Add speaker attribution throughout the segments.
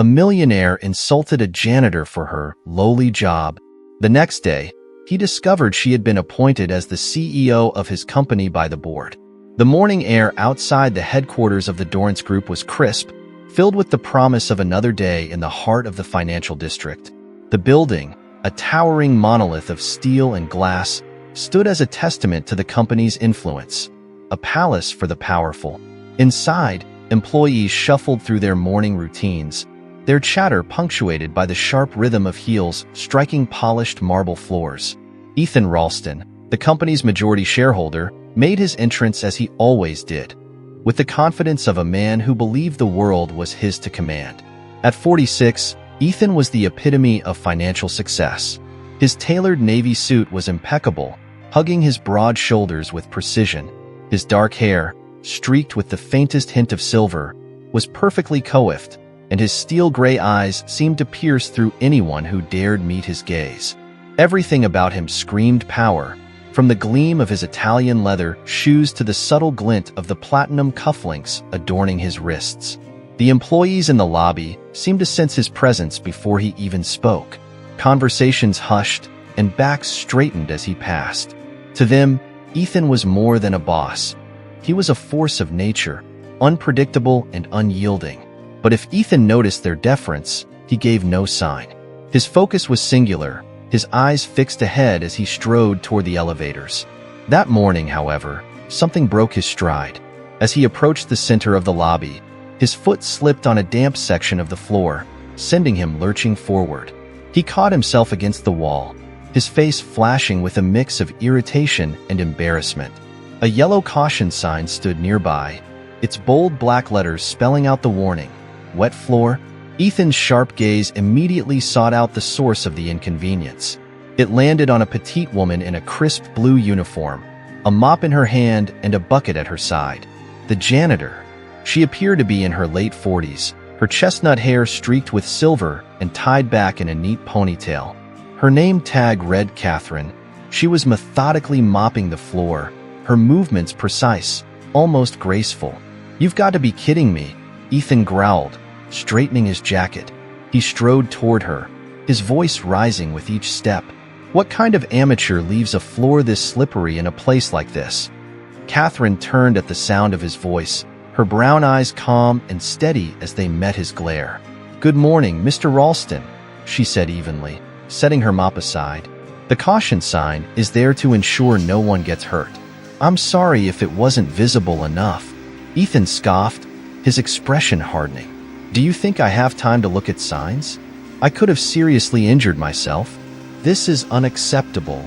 Speaker 1: A millionaire insulted a janitor for her lowly job. The next day, he discovered she had been appointed as the CEO of his company by the board. The morning air outside the headquarters of the Dorrance Group was crisp, filled with the promise of another day in the heart of the financial district. The building, a towering monolith of steel and glass, stood as a testament to the company's influence, a palace for the powerful. Inside, employees shuffled through their morning routines, their chatter punctuated by the sharp rhythm of heels striking polished marble floors. Ethan Ralston, the company's majority shareholder, made his entrance as he always did, with the confidence of a man who believed the world was his to command. At 46, Ethan was the epitome of financial success. His tailored navy suit was impeccable, hugging his broad shoulders with precision. His dark hair, streaked with the faintest hint of silver, was perfectly coiffed, and his steel-gray eyes seemed to pierce through anyone who dared meet his gaze. Everything about him screamed power, from the gleam of his Italian leather shoes to the subtle glint of the platinum cufflinks adorning his wrists. The employees in the lobby seemed to sense his presence before he even spoke. Conversations hushed, and backs straightened as he passed. To them, Ethan was more than a boss. He was a force of nature, unpredictable and unyielding. But if Ethan noticed their deference, he gave no sign. His focus was singular, his eyes fixed ahead as he strode toward the elevators. That morning, however, something broke his stride. As he approached the center of the lobby, his foot slipped on a damp section of the floor, sending him lurching forward. He caught himself against the wall, his face flashing with a mix of irritation and embarrassment. A yellow caution sign stood nearby, its bold black letters spelling out the warning, "Wet floor." Ethan's sharp gaze immediately sought out the source of the inconvenience. It landed on a petite woman in a crisp blue uniform, a mop in her hand and a bucket at her side. The janitor. She appeared to be in her late 40s, her chestnut hair streaked with silver and tied back in a neat ponytail. Her name tag read Catherine. She was methodically mopping the floor, her movements precise, almost graceful. "You've got to be kidding me," Ethan growled, straightening his jacket. He strode toward her, his voice rising with each step. "What kind of amateur leaves a floor this slippery in a place like this?" Catherine turned at the sound of his voice, her brown eyes calm and steady as they met his glare. "Good morning, Mr. Ralston," she said evenly, setting her mop aside. "The caution sign is there to ensure no one gets hurt. I'm sorry if it wasn't visible enough." Ethan scoffed, his expression hardening. "Do you think I have time to look at signs? I could have seriously injured myself. This is unacceptable."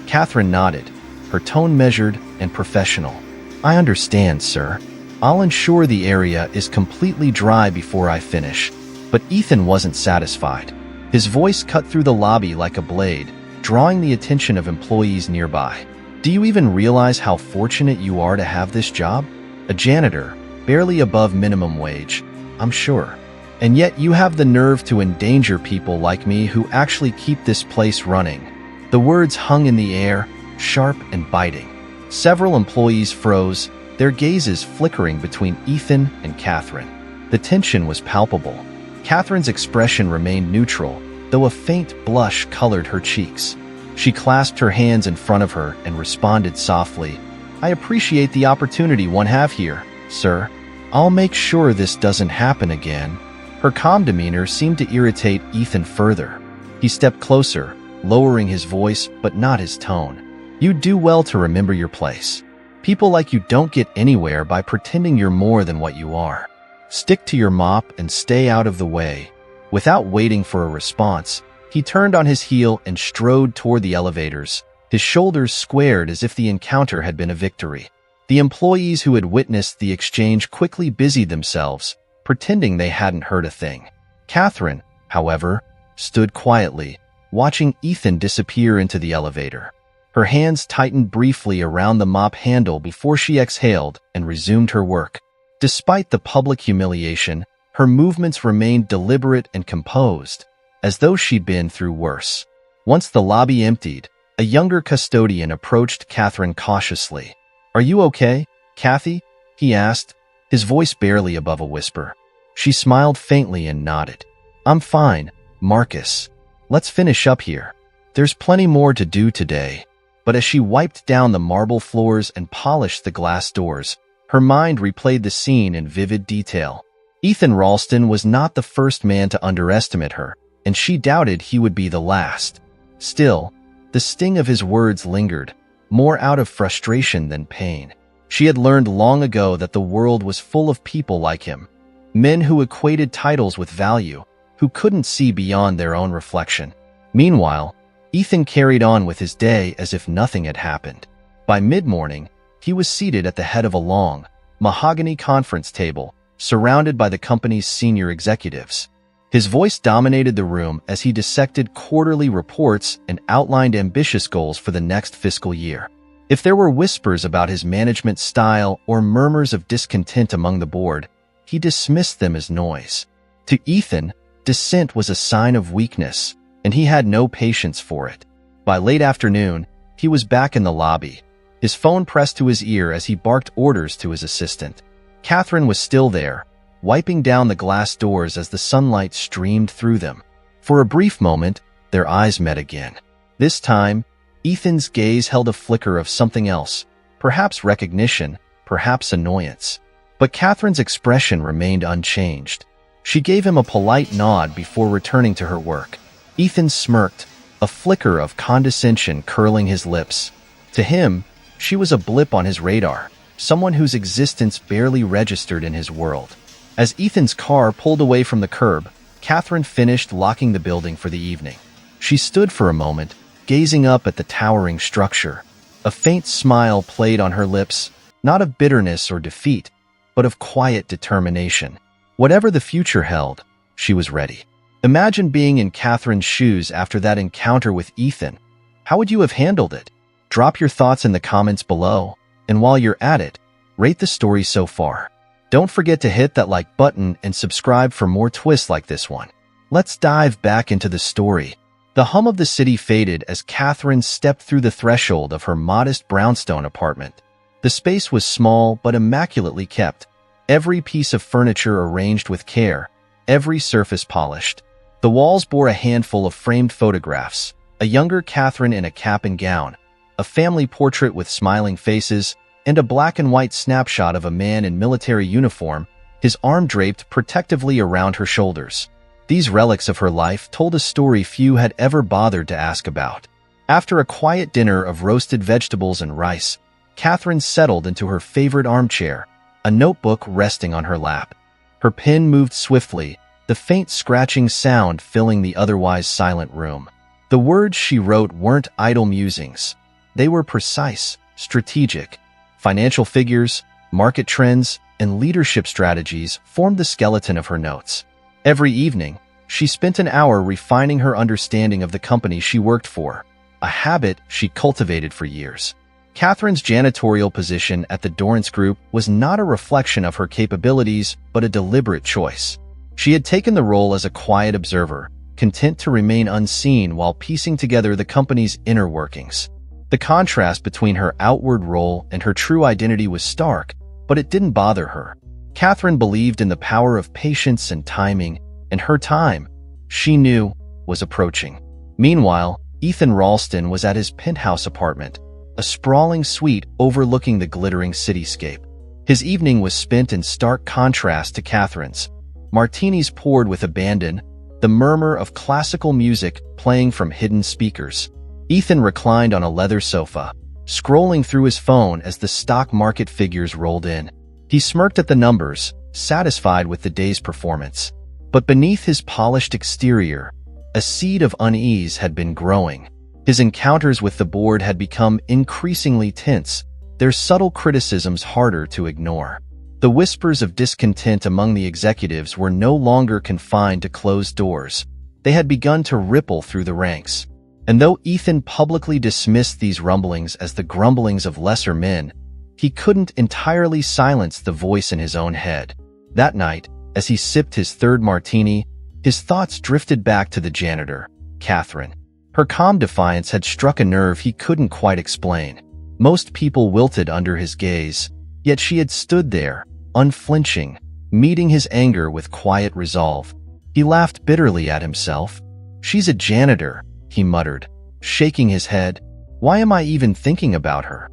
Speaker 1: Catherine nodded, her tone measured and professional. "I understand, sir. I'll ensure the area is completely dry before I finish." But Ethan wasn't satisfied. His voice cut through the lobby like a blade, drawing the attention of employees nearby. "Do you even realize how fortunate you are to have this job? A janitor, barely above minimum wage, I'm sure. And yet you have the nerve to endanger people like me who actually keep this place running." The words hung in the air, sharp and biting. Several employees froze, their gazes flickering between Ethan and Catherine. The tension was palpable. Catherine's expression remained neutral, though a faint blush colored her cheeks. She clasped her hands in front of her and responded softly, "I appreciate the opportunity one have here, sir. I'll make sure this doesn't happen again." Her calm demeanor seemed to irritate Ethan further. He stepped closer, lowering his voice but not his tone. "You do well to remember your place. People like you don't get anywhere by pretending you're more than what you are. Stick to your mop and stay out of the way." Without waiting for a response, he turned on his heel and strode toward the elevators, his shoulders squared as if the encounter had been a victory. The employees who had witnessed the exchange quickly busied themselves, pretending they hadn't heard a thing. Catherine, however, stood quietly, watching Ethan disappear into the elevator. Her hands tightened briefly around the mop handle before she exhaled and resumed her work. Despite the public humiliation, her movements remained deliberate and composed, as though she'd been through worse. Once the lobby emptied, a younger custodian approached Catherine cautiously. "Are you okay, Kathy?" he asked, his voice barely above a whisper. She smiled faintly and nodded. I'm fine, Marcus. Let's finish up here. There's plenty more to do today. But as she wiped down the marble floors and polished the glass doors, her mind replayed the scene in vivid detail. Ethan Ralston was not the first man to underestimate her, and she doubted he would be the last. Still, the sting of his words lingered, more out of frustration than pain. She had learned long ago that the world was full of people like him, men who equated titles with value, who couldn't see beyond their own reflection. Meanwhile, Ethan carried on with his day as if nothing had happened. By mid-morning, he was seated at the head of a long, mahogany conference table, surrounded by the company's senior executives. His voice dominated the room as he dissected quarterly reports and outlined ambitious goals for the next fiscal year. If there were whispers about his management style or murmurs of discontent among the board, he dismissed them as noise. To Ethan, dissent was a sign of weakness, and he had no patience for it. By late afternoon, he was back in the lobby, his phone pressed to his ear as he barked orders to his assistant. Catherine was still there, wiping down the glass doors as the sunlight streamed through them. For a brief moment, their eyes met again. This time, Ethan's gaze held a flicker of something else, perhaps recognition, perhaps annoyance. But Catherine's expression remained unchanged. She gave him a polite nod before returning to her work. Ethan smirked, a flicker of condescension curling his lips. To him, she was a blip on his radar, someone whose existence barely registered in his world. As Ethan's car pulled away from the curb, Catherine finished locking the building for the evening. She stood for a moment, gazing up at the towering structure. A faint smile played on her lips, not of bitterness or defeat, but of quiet determination. Whatever the future held, she was ready. Imagine being in Catherine's shoes after that encounter with Ethan. How would you have handled it? Drop your thoughts in the comments below, and while you're at it, rate the story so far. Don't forget to hit that like button and subscribe for more twists like this one. Let's dive back into the story. The hum of the city faded as Catherine stepped through the threshold of her modest brownstone apartment. The space was small but immaculately kept, every piece of furniture arranged with care, every surface polished. The walls bore a handful of framed photographs, a younger Catherine in a cap and gown, a family portrait with smiling faces, and a black and white snapshot of a man in military uniform, his arm draped protectively around her shoulders. These relics of her life told a story few had ever bothered to ask about. After a quiet dinner of roasted vegetables and rice, Catherine settled into her favorite armchair, a notebook resting on her lap. Her pen moved swiftly, the faint scratching sound filling the otherwise silent room. The words she wrote weren't idle musings. They were precise, strategic. Financial figures, market trends, and leadership strategies formed the skeleton of her notes. Every evening, she spent an hour refining her understanding of the company she worked for, a habit she cultivated for years. Catherine's janitorial position at the Dorrance Group was not a reflection of her capabilities, but a deliberate choice. She had taken the role as a quiet observer, content to remain unseen while piecing together the company's inner workings. The contrast between her outward role and her true identity was stark, but it didn't bother her. Catherine believed in the power of patience and timing, and her time, she knew, was approaching. Meanwhile, Ethan Ralston was at his penthouse apartment, a sprawling suite overlooking the glittering cityscape. His evening was spent in stark contrast to Catherine's. Martinis poured with abandon, the murmur of classical music playing from hidden speakers. Ethan reclined on a leather sofa, scrolling through his phone as the stock market figures rolled in. He smirked at the numbers, satisfied with the day's performance. But beneath his polished exterior, a seed of unease had been growing. His encounters with the board had become increasingly tense, their subtle criticisms harder to ignore. The whispers of discontent among the executives were no longer confined to closed doors. They had begun to ripple through the ranks. And though Ethan publicly dismissed these rumblings as the grumblings of lesser men, he couldn't entirely silence the voice in his own head. That night, as he sipped his third martini, his thoughts drifted back to the janitor, Catherine. Her calm defiance had struck a nerve he couldn't quite explain. Most people wilted under his gaze, yet she had stood there, unflinching, meeting his anger with quiet resolve. He laughed bitterly at himself. "She's a janitor," he muttered, shaking his head. "Why am I even thinking about her?"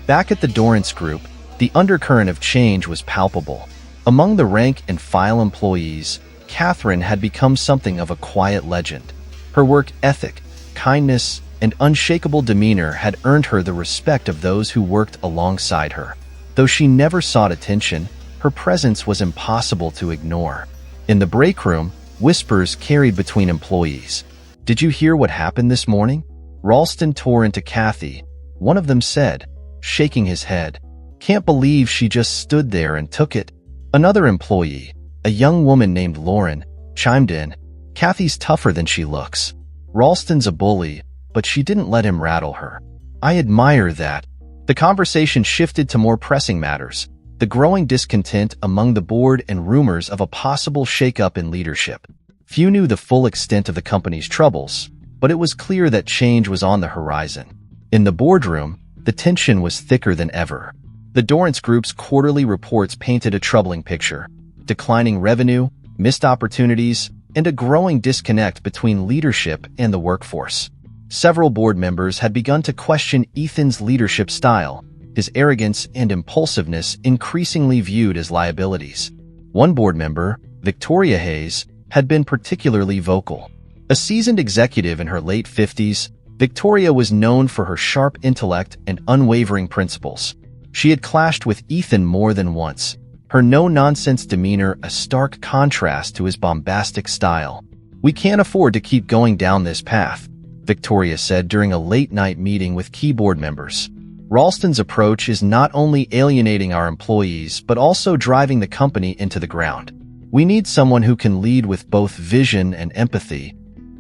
Speaker 1: Back at the Dorrance Group, the undercurrent of change was palpable. Among the rank-and-file employees, Catherine had become something of a quiet legend. Her work ethic, kindness, and unshakable demeanor had earned her the respect of those who worked alongside her. Though she never sought attention, her presence was impossible to ignore. In the break room, whispers carried between employees. "Did you hear what happened this morning?" Ralston tore into Kathy. One of them said, shaking his head. "Can't believe she just stood there and took it." Another employee, a young woman named Lauren, chimed in. "Kathy's tougher than she looks. Ralston's a bully, but she didn't let him rattle her. I admire that." The conversation shifted to more pressing matters, the growing discontent among the board and rumors of a possible shakeup in leadership. Few knew the full extent of the company's troubles, but it was clear that change was on the horizon. In the boardroom, the tension was thicker than ever. The Dorrance Group's quarterly reports painted a troubling picture: declining revenue, missed opportunities, and a growing disconnect between leadership and the workforce. Several board members had begun to question Ethan's leadership style, his arrogance and impulsiveness increasingly viewed as liabilities. One board member, Victoria Hayes, had been particularly vocal. A seasoned executive in her late 50s, Victoria was known for her sharp intellect and unwavering principles. She had clashed with Ethan more than once, her no-nonsense demeanor a stark contrast to his bombastic style. "We can't afford to keep going down this path," Victoria said during a late-night meeting with key board members. "Ralston's approach is not only alienating our employees but also driving the company into the ground. We need someone who can lead with both vision and empathy."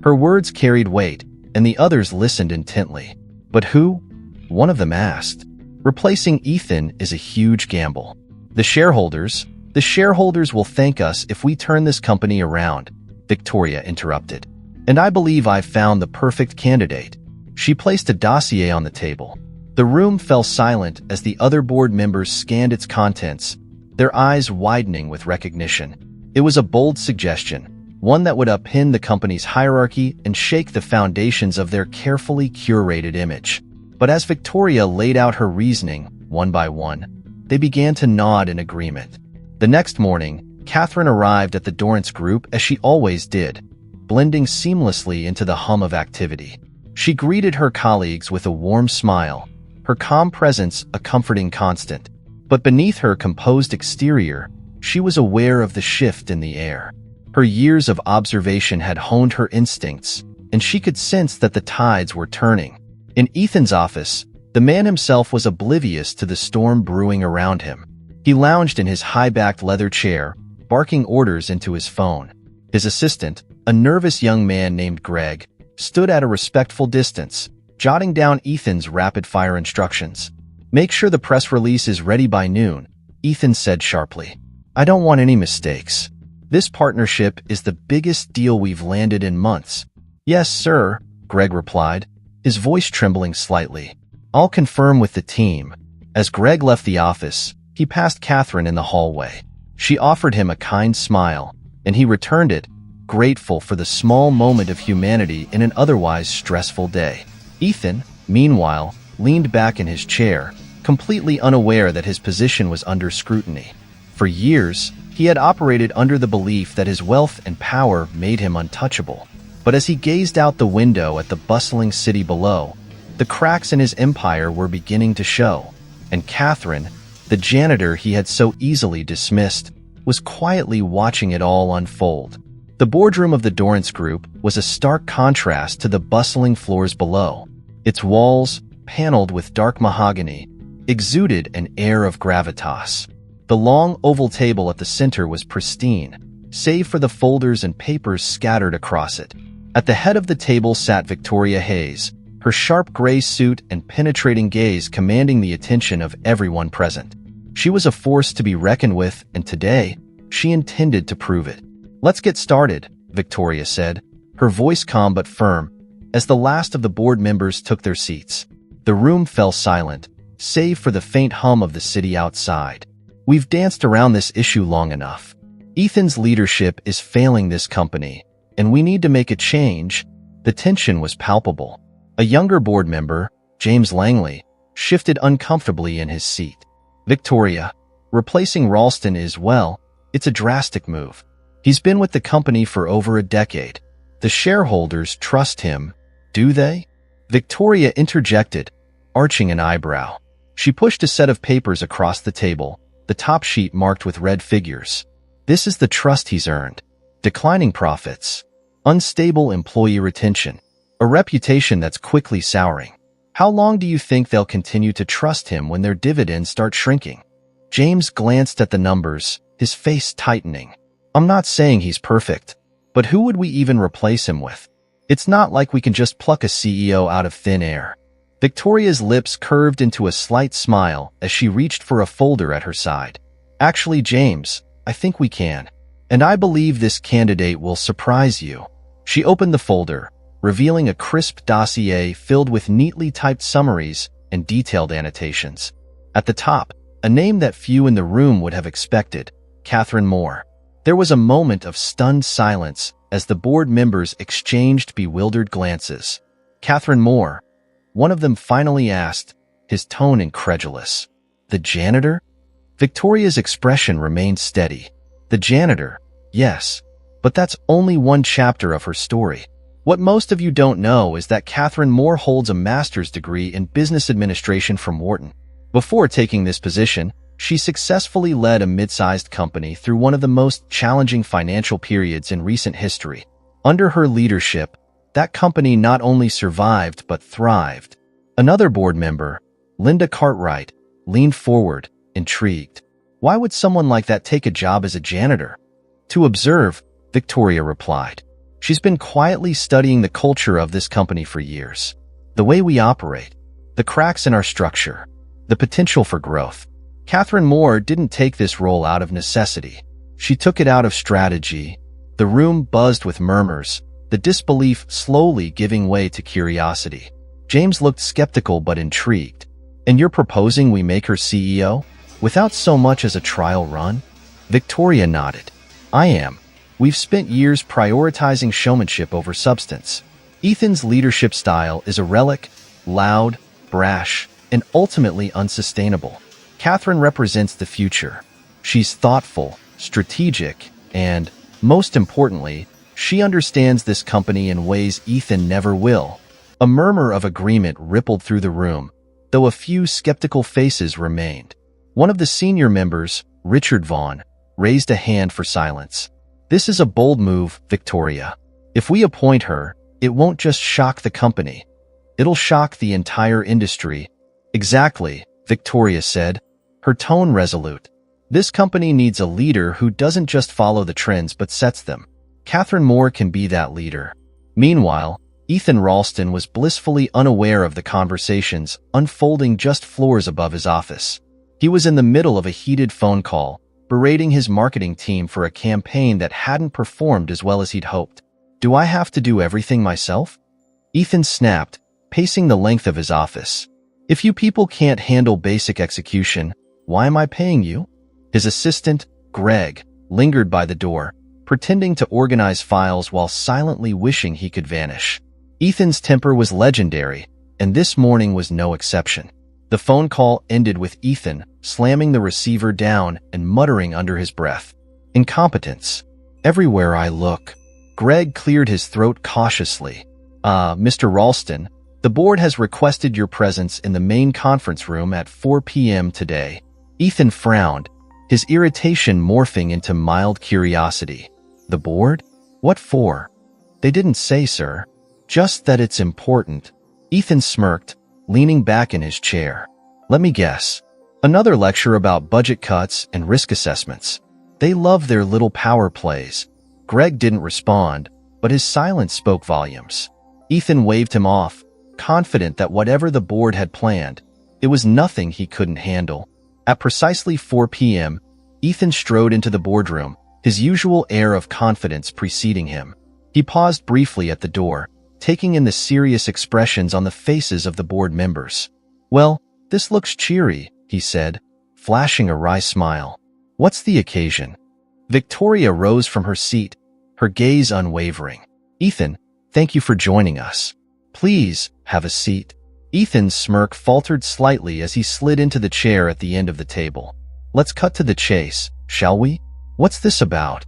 Speaker 1: Her words carried weight, and the others listened intently. "But who?" one of them asked. "Replacing Ethan is a huge gamble. The shareholders will thank us if we turn this company around," Victoria interrupted. "And I believe I've found the perfect candidate." She placed a dossier on the table. The room fell silent as the other board members scanned its contents, their eyes widening with recognition. It was a bold suggestion, one that would upend the company's hierarchy and shake the foundations of their carefully curated image. But as Victoria laid out her reasoning, one by one, they began to nod in agreement. The next morning, Catherine arrived at the Dorrance Group as she always did, blending seamlessly into the hum of activity. She greeted her colleagues with a warm smile, her calm presence a comforting constant. But beneath her composed exterior, she was aware of the shift in the air. Her years of observation had honed her instincts, and she could sense that the tides were turning. In Ethan's office, the man himself was oblivious to the storm brewing around him. He lounged in his high-backed leather chair, barking orders into his phone. His assistant, a nervous young man named Greg, stood at a respectful distance, jotting down Ethan's rapid-fire instructions. "Make sure the press release is ready by noon," Ethan said sharply. "I don't want any mistakes. This partnership is the biggest deal we've landed in months." "Yes, sir," Greg replied, his voice trembling slightly. "I'll confirm with the team." As Greg left the office, he passed Catherine in the hallway. She offered him a kind smile, and he returned it, grateful for the small moment of humanity in an otherwise stressful day. Ethan, meanwhile, leaned back in his chair, completely unaware that his position was under scrutiny. For years, he had operated under the belief that his wealth and power made him untouchable. But as he gazed out the window at the bustling city below, the cracks in his empire were beginning to show, and Catherine, the janitor he had so easily dismissed, was quietly watching it all unfold. The boardroom of the Dorrance Group was a stark contrast to the bustling floors below. Its walls, paneled with dark mahogany, exuded an air of gravitas. The long oval table at the center was pristine, save for the folders and papers scattered across it. At the head of the table sat Victoria Hayes, her sharp gray suit and penetrating gaze commanding the attention of everyone present. She was a force to be reckoned with, and today, she intended to prove it. "Let's get started," Victoria said, her voice calm but firm, as the last of the board members took their seats. The room fell silent, save for the faint hum of the city outside. "We've danced around this issue long enough." Ethan's leadership is failing this company, and we need to make a change. The tension was palpable. A younger board member, James Langley, shifted uncomfortably in his seat. Victoria, replacing Ralston is, well, it's a drastic move. He's been with the company for over a decade. The shareholders trust him, do they? Victoria interjected, arching an eyebrow. She pushed a set of papers across the table, the top sheet marked with red figures. This is the trust he's earned. Declining profits, unstable employee retention, a reputation that's quickly souring. How long do you think they'll continue to trust him when their dividends start shrinking? James glanced at the numbers, his face tightening. I'm not saying he's perfect, but who would we even replace him with? It's not like we can just pluck a CEO out of thin air. Victoria's lips curved into a slight smile as she reached for a folder at her side. Actually, James, I think we can. And I believe this candidate will surprise you. She opened the folder, revealing a crisp dossier filled with neatly typed summaries and detailed annotations. At the top, a name that few in the room would have expected, Catherine Moore. There was a moment of stunned silence as the board members exchanged bewildered glances. Catherine Moore, one of them finally asked, his tone incredulous. The janitor? Victoria's expression remained steady. The janitor, yes, but that's only one chapter of her story. What most of you don't know is that Catherine Moore holds a master's degree in business administration from Wharton. Before taking this position, she successfully led a mid-sized company through one of the most challenging financial periods in recent history. Under her leadership, that company not only survived but thrived. Another board member, Linda Cartwright, leaned forward, intrigued. Why would someone like that take a job as a janitor? To observe, Victoria replied. She's been quietly studying the culture of this company for years. The way we operate, the cracks in our structure, the potential for growth. Catherine Moore didn't take this role out of necessity. She took it out of strategy. The room buzzed with murmurs, the disbelief slowly giving way to curiosity. James looked skeptical but intrigued. And you're proposing we make her CEO? Without so much as a trial run? Victoria nodded. I am. We've spent years prioritizing showmanship over substance. Ethan's leadership style is a relic, loud, brash, and ultimately unsustainable. Catherine represents the future. She's thoughtful, strategic, and, most importantly, she understands this company in ways Ethan never will. A murmur of agreement rippled through the room, though a few skeptical faces remained. One of the senior members, Richard Vaughn, raised a hand for silence. This is a bold move, Victoria. If we appoint her, it won't just shock the company. It'll shock the entire industry. Exactly, Victoria said, her tone resolute. This company needs a leader who doesn't just follow the trends but sets them. Catherine Moore can be that leader. Meanwhile, Ethan Ralston was blissfully unaware of the conversations unfolding just floors above his office. He was in the middle of a heated phone call, berating his marketing team for a campaign that hadn't performed as well as he'd hoped. Do I have to do everything myself? Ethan snapped, pacing the length of his office. If you people can't handle basic execution, why am I paying you? His assistant, Greg, lingered by the door, pretending to organize files while silently wishing he could vanish. Ethan's temper was legendary, and this morning was no exception. The phone call ended with Ethan slamming the receiver down and muttering under his breath. Incompetence. Everywhere I look. Greg cleared his throat cautiously. Mr. Ralston, the board has requested your presence in the main conference room at 4 p.m. today. Ethan frowned, his irritation morphing into mild curiosity. The board? What for? They didn't say, sir. Just that it's important. Ethan smirked, leaning back in his chair. Let me guess. Another lecture about budget cuts and risk assessments. They love their little power plays. Greg didn't respond, but his silence spoke volumes. Ethan waved him off, confident that whatever the board had planned, it was nothing he couldn't handle. At precisely 4 p.m., Ethan strode into the boardroom, his usual air of confidence preceding him. He paused briefly at the door, taking in the serious expressions on the faces of the board members. Well, this looks cheery, he said, flashing a wry smile. What's the occasion? Victoria rose from her seat, her gaze unwavering. "Ethan, thank you for joining us. Please, have a seat." Ethan's smirk faltered slightly as he slid into the chair at the end of the table. "Let's cut to the chase, shall we? What's this about?"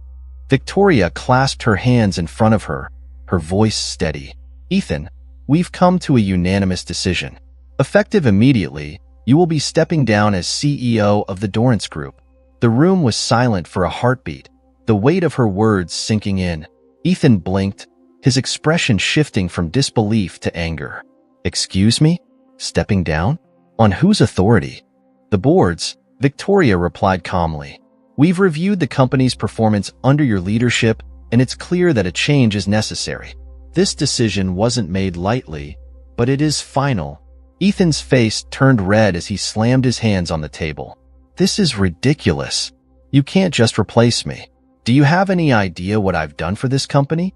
Speaker 1: Victoria clasped her hands in front of her, her voice steady. "Ethan, we've come to a unanimous decision. Effective immediately, you will be stepping down as CEO of the Dorrance Group." The room was silent for a heartbeat, the weight of her words sinking in. Ethan blinked, his expression shifting from disbelief to anger. "Excuse me? Stepping down? On whose authority?" "The board's," Victoria replied calmly. "We've reviewed the company's performance under your leadership, and it's clear that a change is necessary. This decision wasn't made lightly, but it is final." Ethan's face turned red as he slammed his hands on the table. "This is ridiculous. You can't just replace me. Do you have any idea what I've done for this company?"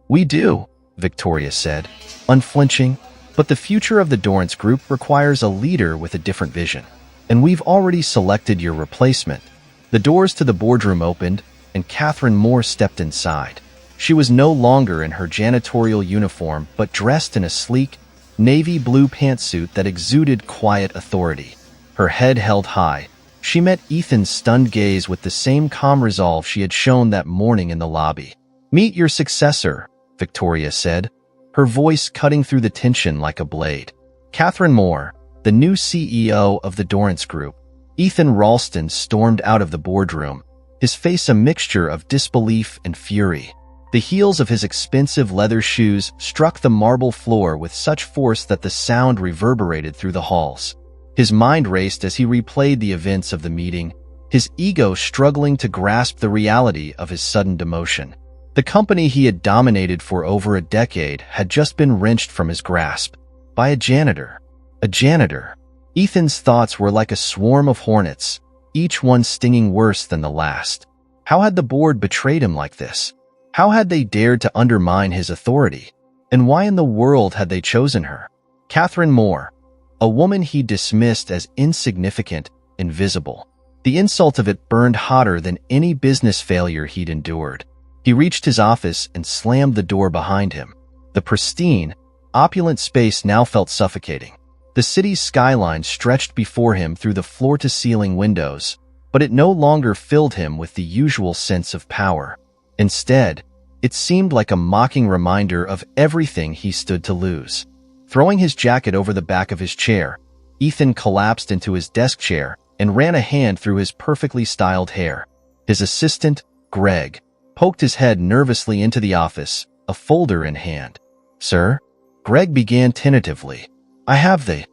Speaker 1: "We do," Victoria said, unflinching, "but the future of the Dorrance Group requires a leader with a different vision. And we've already selected your replacement." The doors to the boardroom opened, and Catherine Moore stepped inside. She was no longer in her janitorial uniform, but dressed in a sleek, navy blue pantsuit that exuded quiet authority. Her head held high, she met Ethan's stunned gaze with the same calm resolve she had shown that morning in the lobby. "Meet your successor," Victoria said, her voice cutting through the tension like a blade. "Catherine Moore, the new CEO of the Dorrance Group." Ethan Ralston stormed out of the boardroom, his face a mixture of disbelief and fury. The heels of his expensive leather shoes struck the marble floor with such force that the sound reverberated through the halls. His mind raced as he replayed the events of the meeting, his ego struggling to grasp the reality of his sudden demotion. The company he had dominated for over a decade had just been wrenched from his grasp by a janitor. A janitor. Ethan's thoughts were like a swarm of hornets, each one stinging worse than the last. How had the board betrayed him like this? How had they dared to undermine his authority? And why in the world had they chosen her? Catherine Moore, a woman he dismissed as insignificant, invisible. The insult of it burned hotter than any business failure he'd endured. He reached his office and slammed the door behind him. The pristine, opulent space now felt suffocating. The city's skyline stretched before him through the floor-to-ceiling windows, but it no longer filled him with the usual sense of power. Instead, it seemed like a mocking reminder of everything he stood to lose. Throwing his jacket over the back of his chair, Ethan collapsed into his desk chair and ran a hand through his perfectly styled hair. His assistant, Greg, poked his head nervously into the office, a folder in hand. "Sir?" Greg began tentatively. "I have the—"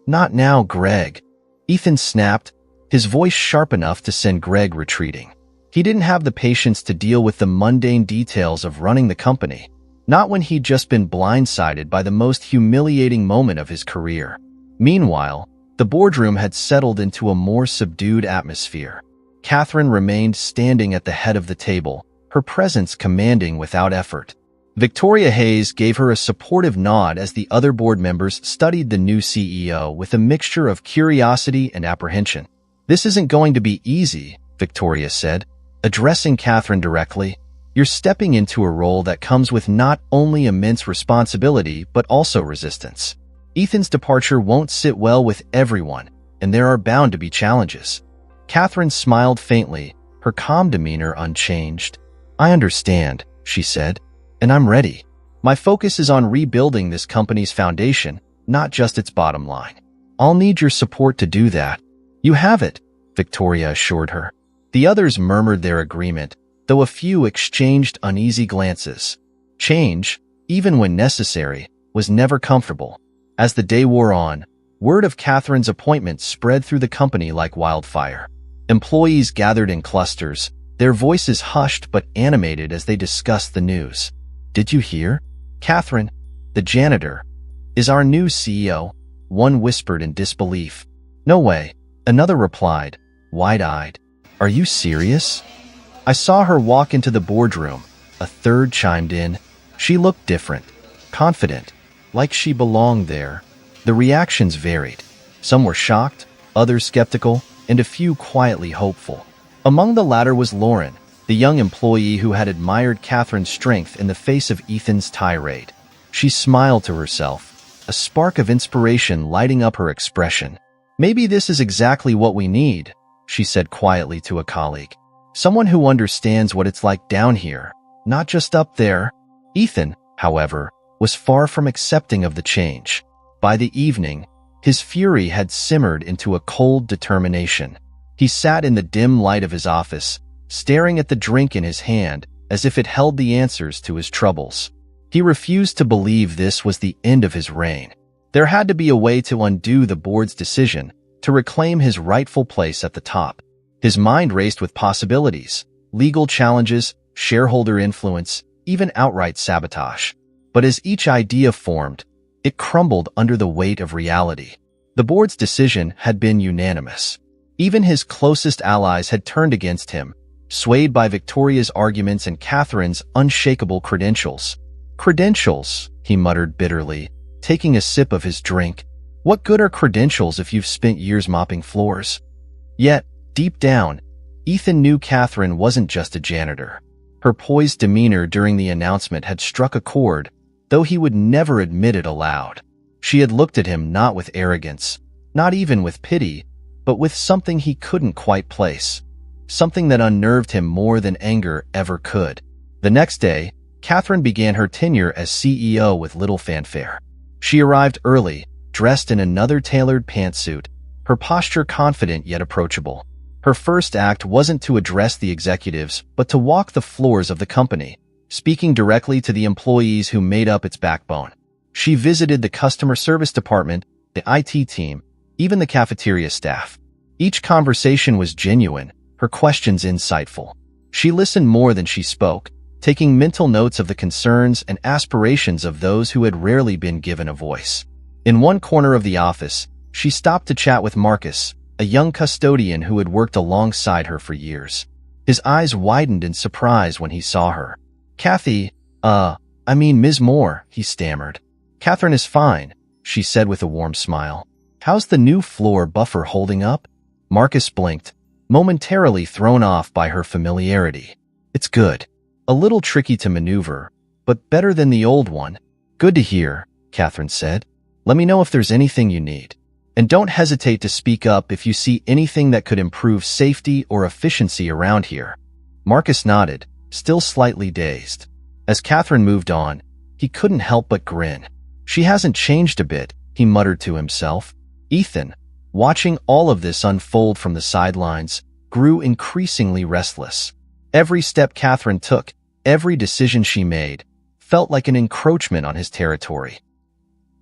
Speaker 1: "Not now, Greg," Ethan snapped, his voice sharp enough to send Greg retreating. He didn't have the patience to deal with the mundane details of running the company, not when he'd just been blindsided by the most humiliating moment of his career. Meanwhile, the boardroom had settled into a more subdued atmosphere. Catherine remained standing at the head of the table, her presence commanding without effort. Victoria Hayes gave her a supportive nod as the other board members studied the new CEO with a mixture of curiosity and apprehension. "This isn't going to be easy," Victoria said, addressing Catherine directly. "You're stepping into a role that comes with not only immense responsibility but also resistance. Ethan's departure won't sit well with everyone, and there are bound to be challenges." Catherine smiled faintly, her calm demeanor unchanged. "I understand," she said, "and I'm ready. My focus is on rebuilding this company's foundation, not just its bottom line. I'll need your support to do that." "You have it," Victoria assured her. The others murmured their agreement, though a few exchanged uneasy glances. Change, even when necessary, was never comfortable. As the day wore on, word of Catherine's appointment spread through the company like wildfire. Employees gathered in clusters, their voices hushed but animated as they discussed the news. "Did you hear? Catherine, the janitor, is our new CEO," one whispered in disbelief. "No way," another replied, wide-eyed. "Are you serious?" "I saw her walk into the boardroom," a third chimed in. "She looked different, confident, like she belonged there." The reactions varied. Some were shocked, others skeptical, and a few quietly hopeful. Among the latter was Lauren, the young employee who had admired Catherine's strength in the face of Ethan's tirade. She smiled to herself, a spark of inspiration lighting up her expression. "Maybe this is exactly what we need," she said quietly to a colleague. "Someone who understands what it's like down here, not just up there." Ethan, however, was far from accepting of the change. By the evening, his fury had simmered into a cold determination. He sat in the dim light of his office, staring at the drink in his hand as if it held the answers to his troubles. He refused to believe this was the end of his reign. There had to be a way to undo the board's decision to reclaim his rightful place at the top. His mind raced with possibilities, legal challenges, shareholder influence, even outright sabotage. But as each idea formed, it crumbled under the weight of reality. The board's decision had been unanimous. Even his closest allies had turned against him, swayed by Victoria's arguments and Catherine's unshakable credentials. "Credentials," he muttered bitterly, taking a sip of his drink. "What good are credentials if you've spent years mopping floors?" Yet, deep down, Ethan knew Catherine wasn't just a janitor. Her poised demeanor during the announcement had struck a chord, though he would never admit it aloud. She had looked at him not with arrogance, not even with pity, but with something he couldn't quite place, something that unnerved him more than anger ever could. The next day, Catherine began her tenure as CEO with little fanfare. She arrived early, dressed in another tailored pantsuit, her posture confident yet approachable. Her first act wasn't to address the executives, but to walk the floors of the company, speaking directly to the employees who made up its backbone. She visited the customer service department, the IT team, even the cafeteria staff. Each conversation was genuine, her questions insightful. She listened more than she spoke, taking mental notes of the concerns and aspirations of those who had rarely been given a voice. In one corner of the office, she stopped to chat with Marcus, a young custodian who had worked alongside her for years. His eyes widened in surprise when he saw her. "Kathy, Ms. Moore," he stammered. "Catherine is fine," she said with a warm smile. "How's the new floor buffer holding up?" Marcus blinked, momentarily thrown off by her familiarity. "It's good. A little tricky to maneuver, but better than the old one." "Good to hear," Catherine said. "Let me know if there's anything you need. And don't hesitate to speak up if you see anything that could improve safety or efficiency around here." Marcus nodded, still slightly dazed. As Catherine moved on, he couldn't help but grin. "She hasn't changed a bit," he muttered to himself. Ethan, watching all of this unfold from the sidelines, grew increasingly restless. Every step Catherine took, every decision she made, felt like an encroachment on his territory.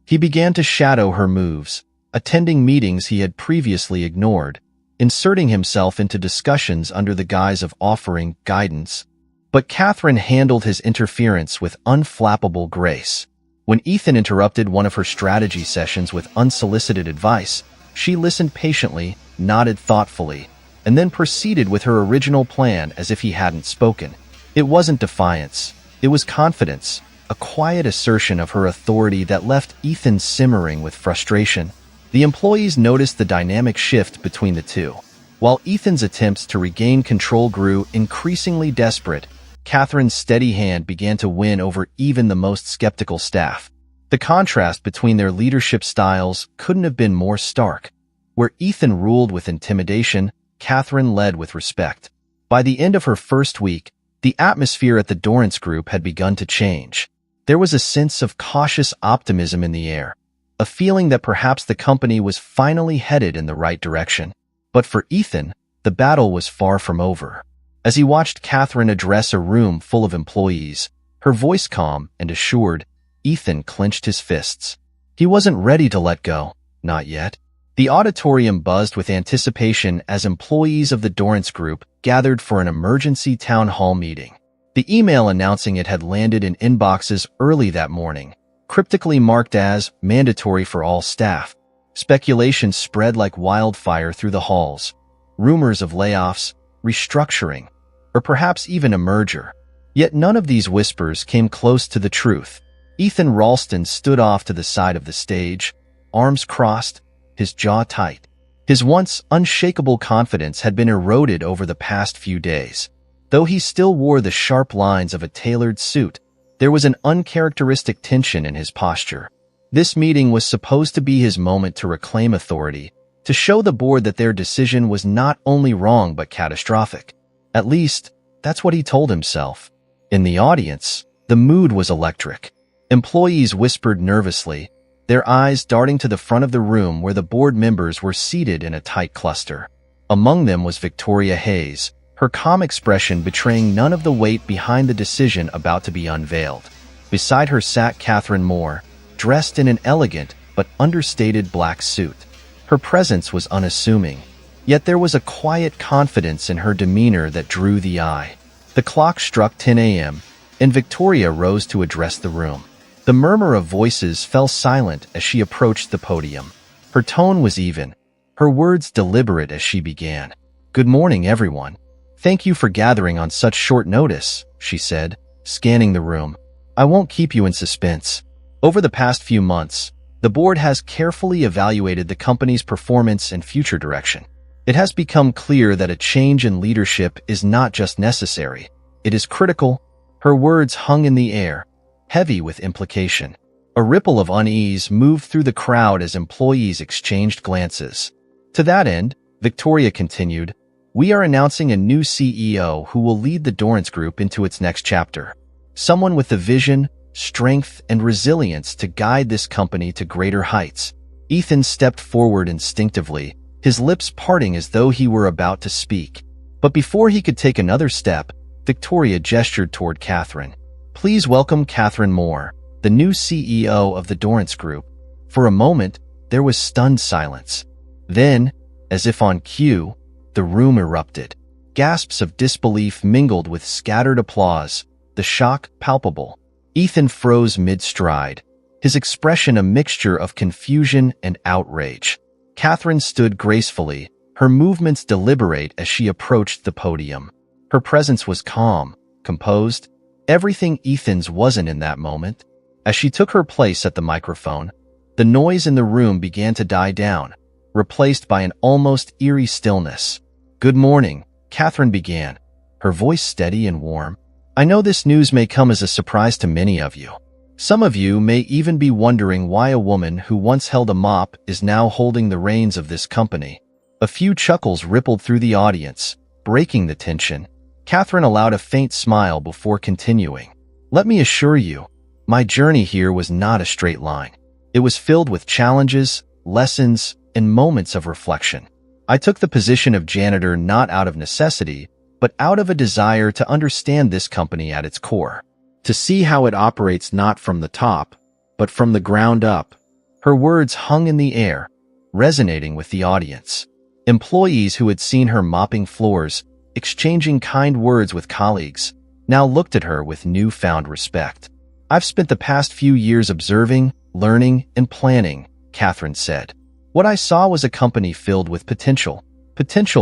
Speaker 1: He began to shadow her moves, attending meetings he had previously ignored, inserting himself into discussions under the guise of offering guidance. But Catherine handled his interference with unflappable grace. When Ethan interrupted one of her strategy sessions with unsolicited advice, she listened patiently, nodded thoughtfully, and then proceeded with her original plan as if he hadn't spoken. It wasn't defiance. It was confidence, a quiet assertion of her authority that left Ethan simmering with frustration. The employees noticed the dynamic shift between the two. While Ethan's attempts to regain control grew increasingly desperate, Catherine's steady hand began to win over even the most skeptical staff. The contrast between their leadership styles couldn't have been more stark. Where Ethan ruled with intimidation, Catherine led with respect. By the end of her first week, the atmosphere at the Dorrance Group had begun to change. There was a sense of cautious optimism in the air, a feeling that perhaps the company was finally headed in the right direction. But for Ethan, the battle was far from over. As he watched Catherine address a room full of employees, her voice calm and assured, Ethan clenched his fists. He wasn't ready to let go, not yet. The auditorium buzzed with anticipation as employees of the Dorrance Group gathered for an emergency town hall meeting. The email announcing it had landed in inboxes early that morning, cryptically marked as mandatory for all staff. Speculation spread like wildfire through the halls. Rumors of layoffs, restructuring, or perhaps even a merger. Yet none of these whispers came close to the truth. Ethan Ralston stood off to the side of the stage, arms crossed, his jaw tight. His once unshakable confidence had been eroded over the past few days. Though he still wore the sharp lines of a tailored suit, there was an uncharacteristic tension in his posture. This meeting was supposed to be his moment to reclaim authority, to show the board that their decision was not only wrong but catastrophic. At least, that's what he told himself. In the audience, the mood was electric. Employees whispered nervously, their eyes darting to the front of the room where the board members were seated in a tight cluster. Among them was Victoria Hayes, her calm expression betraying none of the weight behind the decision about to be unveiled. Beside her sat Catherine Moore, dressed in an elegant but understated black suit. Her presence was unassuming, yet there was a quiet confidence in her demeanor that drew the eye. The clock struck 10 a.m., and Victoria rose to address the room. The murmur of voices fell silent as she approached the podium. Her tone was even, her words deliberate as she began. "Good morning, everyone. Thank you for gathering on such short notice," she said, scanning the room. "I won't keep you in suspense. Over the past few months, the board has carefully evaluated the company's performance and future direction. It has become clear that a change in leadership is not just necessary, it is critical." Her words hung in the air, heavy with implication. A ripple of unease moved through the crowd as employees exchanged glances. To that end, Victoria continued, "We are announcing a new CEO who will lead the Dorrance Group into its next chapter. Someone with the vision, strength, and resilience to guide this company to greater heights." Ethan stepped forward instinctively, his lips parting as though he were about to speak. But before he could take another step, Victoria gestured toward Catherine. "Please welcome Catherine Moore, the new CEO of the Dorrance Group." For a moment, there was stunned silence. Then, as if on cue, the room erupted. Gasps of disbelief mingled with scattered applause, the shock palpable. Ethan froze mid-stride, his expression a mixture of confusion and outrage. Catherine stood gracefully, her movements deliberate as she approached the podium. Her presence was calm, composed, everything Ethan's wasn't in that moment. As she took her place at the microphone, the noise in the room began to die down, replaced by an almost eerie stillness. "Good morning," Catherine began, her voice steady and warm. "I know this news may come as a surprise to many of you. Some of you may even be wondering why a woman who once held a mop is now holding the reins of this company." A few chuckles rippled through the audience, breaking the tension. Catherine allowed a faint smile before continuing. "Let me assure you, my journey here was not a straight line. It was filled with challenges, lessons, and moments of reflection. I took the position of janitor not out of necessity, but out of a desire to understand this company at its core, to see how it operates not from the top, but from the ground up." Her words hung in the air, resonating with the audience. Employees who had seen her mopping floors, exchanging kind words with colleagues, now looked at her with newfound respect. "I've spent the past few years observing, learning, and planning," Catherine said. "What I saw was a company filled with potential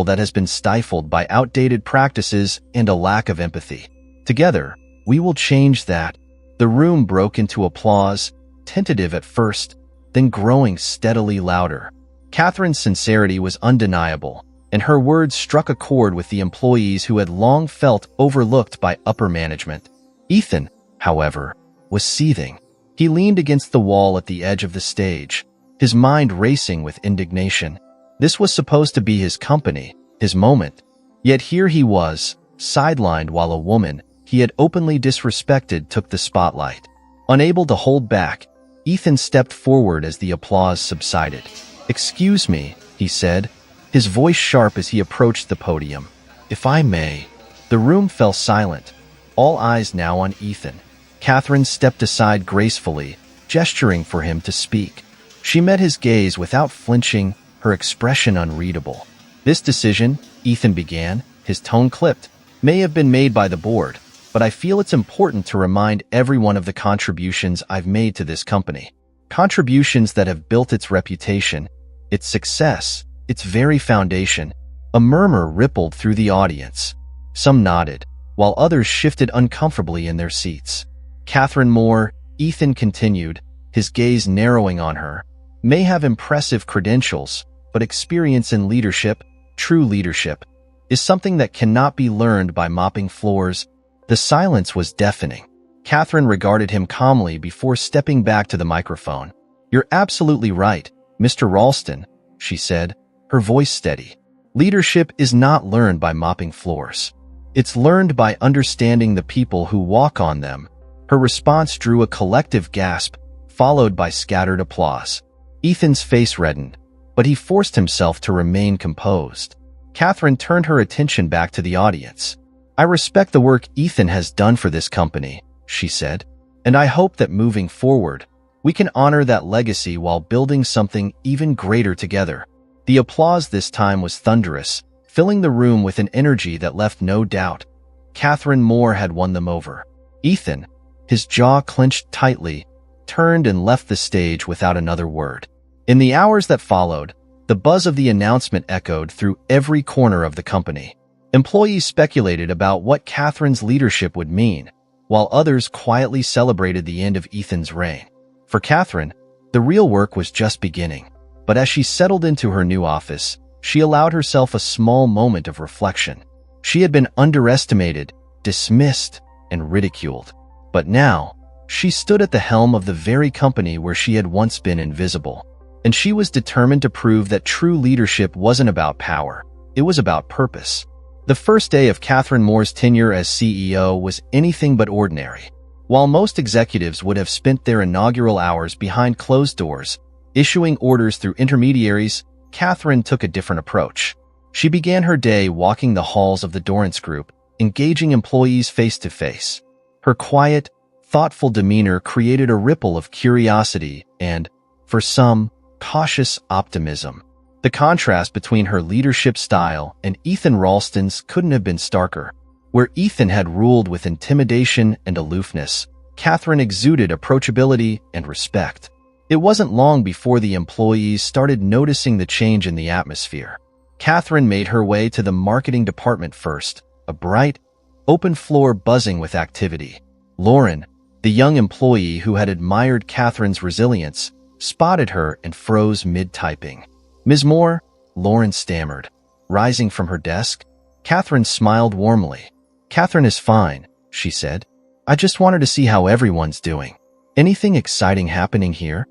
Speaker 1: that has been stifled by outdated practices and a lack of empathy. Together, we will change that." The room broke into applause, tentative at first, then growing steadily louder. Catherine's sincerity was undeniable, and her words struck a chord with the employees who had long felt overlooked by upper management. Ethan, however, was seething. He leaned against the wall at the edge of the stage, his mind racing with indignation. This was supposed to be his company, his moment. Yet here he was, sidelined while a woman he had openly disrespected took the spotlight. Unable to hold back, Ethan stepped forward as the applause subsided. "Excuse me," he said, his voice sharp as he approached the podium. "If I may." The room fell silent, all eyes now on Ethan. Catherine stepped aside gracefully, gesturing for him to speak. She met his gaze without flinching, her expression unreadable. "This decision," Ethan began, his tone clipped, "may have been made by the board, but I feel it's important to remind everyone of the contributions I've made to this company. Contributions that have built its reputation, its success, its very foundation." A murmur rippled through the audience. Some nodded, while others shifted uncomfortably in their seats. Catherine Moore, Ethan continued, his gaze narrowing on her, may have impressive credentials, but experience in leadership, true leadership, is something that cannot be learned by mopping floors. The silence was deafening. Catherine regarded him calmly before stepping back to the microphone. "You're absolutely right, Mr. Ralston," she said, her voice steady. "Leadership is not learned by mopping floors. It's learned by understanding the people who walk on them." Her response drew a collective gasp, followed by scattered applause. Ethan's face reddened, but he forced himself to remain composed. Catherine turned her attention back to the audience. "I respect the work Ethan has done for this company," she said, "and I hope that moving forward, we can honor that legacy while building something even greater together." The applause this time was thunderous, filling the room with an energy that left no doubt. Catherine Moore had won them over. Ethan, his jaw clenched tightly, turned and left the stage without another word. In the hours that followed, the buzz of the announcement echoed through every corner of the company. Employees speculated about what Catherine's leadership would mean, while others quietly celebrated the end of Ethan's reign. For Catherine, the real work was just beginning. But as she settled into her new office, she allowed herself a small moment of reflection. She had been underestimated, dismissed, and ridiculed. But now, she stood at the helm of the very company where she had once been invisible. And she was determined to prove that true leadership wasn't about power, it was about purpose. The first day of Catherine Moore's tenure as CEO was anything but ordinary. While most executives would have spent their inaugural hours behind closed doors, issuing orders through intermediaries, Catherine took a different approach. She began her day walking the halls of the Dorrance Group, engaging employees face-to-face. Her quiet, thoughtful demeanor created a ripple of curiosity and, for some, cautious optimism. The contrast between her leadership style and Ethan Ralston's couldn't have been starker. Where Ethan had ruled with intimidation and aloofness, Catherine exuded approachability and respect. It wasn't long before the employees started noticing the change in the atmosphere. Catherine made her way to the marketing department first, a bright, open floor buzzing with activity. Lauren, the young employee who had admired Catherine's resilience, spotted her and froze mid-typing. "Ms. Moore," Lauren stammered. Rising from her desk, Catherine smiled warmly. "Catherine is fine," she said. "I just wanted to see how everyone's doing. Anything exciting happening here?"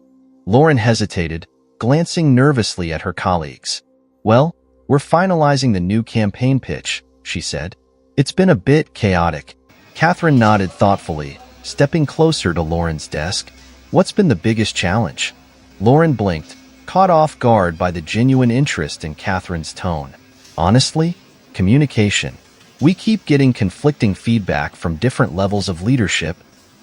Speaker 1: Lauren hesitated, glancing nervously at her colleagues. "Well, we're finalizing the new campaign pitch," she said. "It's been a bit chaotic." Catherine nodded thoughtfully, stepping closer to Lauren's desk. "What's been the biggest challenge?" Lauren blinked, caught off guard by the genuine interest in Catherine's tone. "Honestly, communication. We keep getting conflicting feedback from different levels of leadership.